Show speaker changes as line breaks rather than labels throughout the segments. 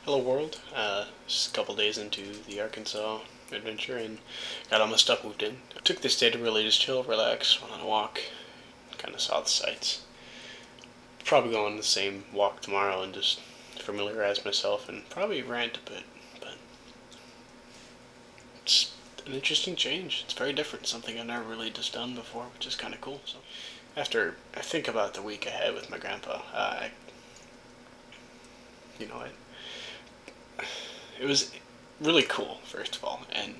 Hello world. Just a couple days into the Arkansas adventure and got all my stuff moved in. I took this day to really just chill, relax, went on a walk, kind of saw the sights. Probably go on the same walk tomorrow and just familiarize myself and probably rant a bit, but it's an interesting change. It's very different, something I've never really just done before, which is kind of cool. So after I think about the week I had with my grandpa, you know, it was really cool, first of all, and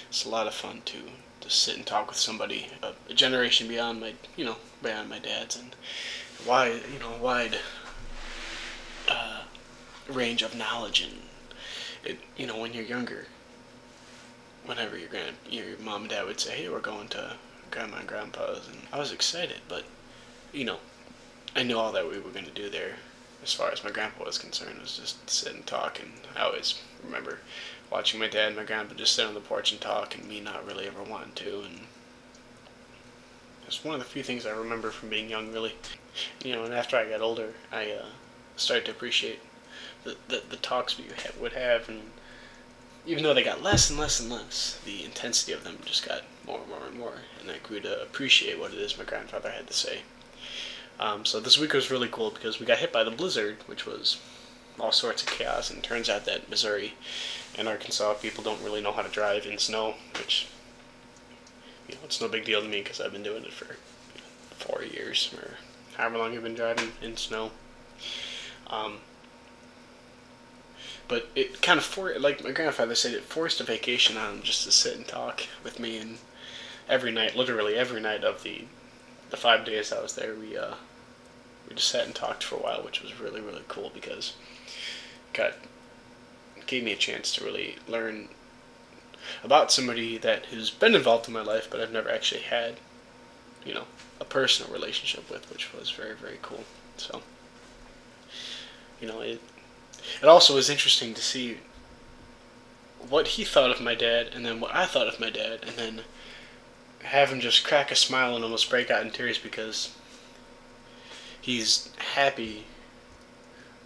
it's a lot of fun to sit and talk with somebody a generation beyond my dad's, and wide range of knowledge. And when you're younger, whenever your mom and dad would say, "Hey, we're going to grandma and grandpa's," and I was excited, but I knew all that we were going to do there. As far as my grandpa was concerned, was just sit and talk, and I always remember watching my dad and my grandpa just sit on the porch and talk, and me not really ever wanting to, and it's one of the few things I remember from being young, really. And after I got older, I started to appreciate the talks we would have, and even though they got less and less and less, the intensity of them just got more and more and more, and I grew to appreciate what it is my grandfather had to say. So this week was really cool because we got hit by the blizzard, which was all sorts of chaos, and it turns out that Missouri and Arkansas people don't really know how to drive in snow, which, it's no big deal to me because I've been doing it for 4 years, or however long I've been driving in snow. But it kind of like my grandfather said, it forced a vacation on him just to sit and talk with me, and every night, literally every night of the 5 days I was there, we just sat and talked for a while, which was really, really cool because it gave me a chance to really learn about somebody who's been involved in my life, but I've never actually had, a personal relationship with, which was very, very cool. So, it also was interesting to see what he thought of my dad, and then what I thought of my dad, and then have him just crack a smile and almost break out in tears because he's happy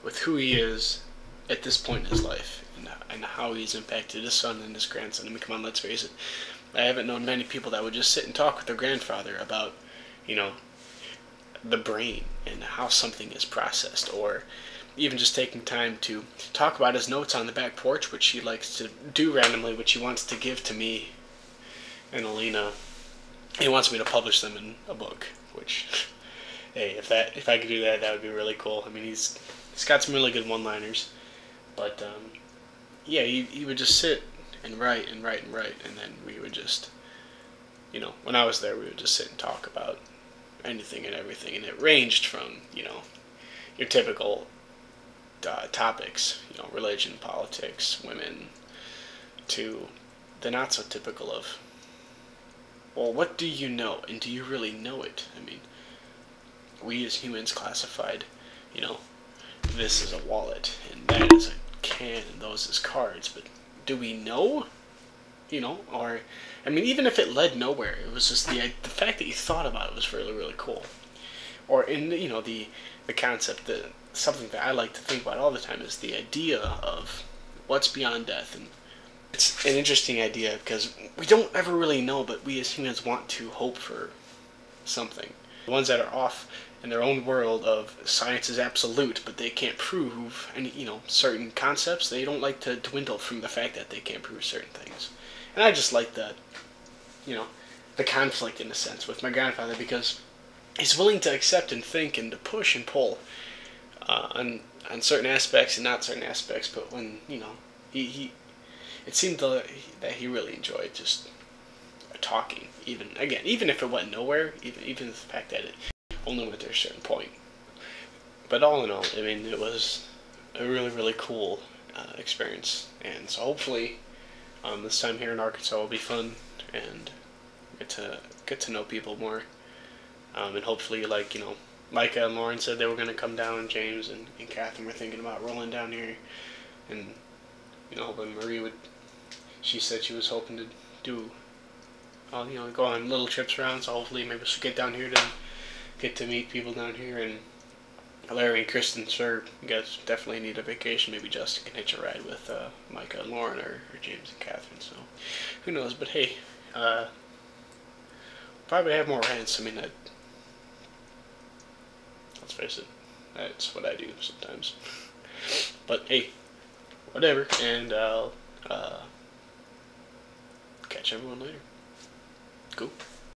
with who he is at this point in his life, and how he's impacted his son and his grandson. I mean, come on, let's face it. I haven't known many people that would just sit and talk with their grandfather about, the brain and how something is processed, or even just taking time to talk about his notes on the back porch, which he likes to do randomly, which he wants to give to me and Alina. He wants me to publish them in a book, which, hey, if I could do that, that would be really cool. I mean, he's got some really good one-liners, but yeah, he would just sit and write and write and write, and then we would just, when I was there, we would just sit and talk about anything and everything, and it ranged from, your typical topics, religion, politics, women, to the not so typical of, well, what do you know, and do you really know it? I mean, we as humans classified, this is a wallet, and that is a can, and those as cards, but do we know? Or, I mean, even if it led nowhere, it was just the fact that you thought about it was really, really cool. Or in the concept that something that I like to think about all the time is the idea of what's beyond death. And it's an interesting idea because we don't ever really know, but we as humans want to hope for something. The ones that are off in their own world of science is absolute, but they can't prove any, certain concepts, they don't like to dwindle from the fact that they can't prove certain things. And I just like that, the conflict in a sense with my grandfather, because he's willing to accept and think and to push and pull on certain aspects and not certain aspects, but when, he it seemed that he really enjoyed just talking, even if it went nowhere, even the fact that it only went to a certain point. But all in all, I mean, it was a really, really cool experience, and so hopefully this time here in Arkansas will be fun and get to know people more, and hopefully, like, Micah and Lauren said they were going to come down, James and Catherine were thinking about rolling down here, and hoping Marie would. She said she was hoping to do, go on little trips around. So hopefully, maybe she'll get down here to get to meet people down here, and Larry and Kristen, sure, you guys definitely need a vacation. Maybe Justin can hitch a ride with Micah and Lauren, or James and Catherine. So who knows? But hey, probably have more rants. I mean, let's face it, that's what I do sometimes. But hey, whatever, and I'll catch everyone later. Cool.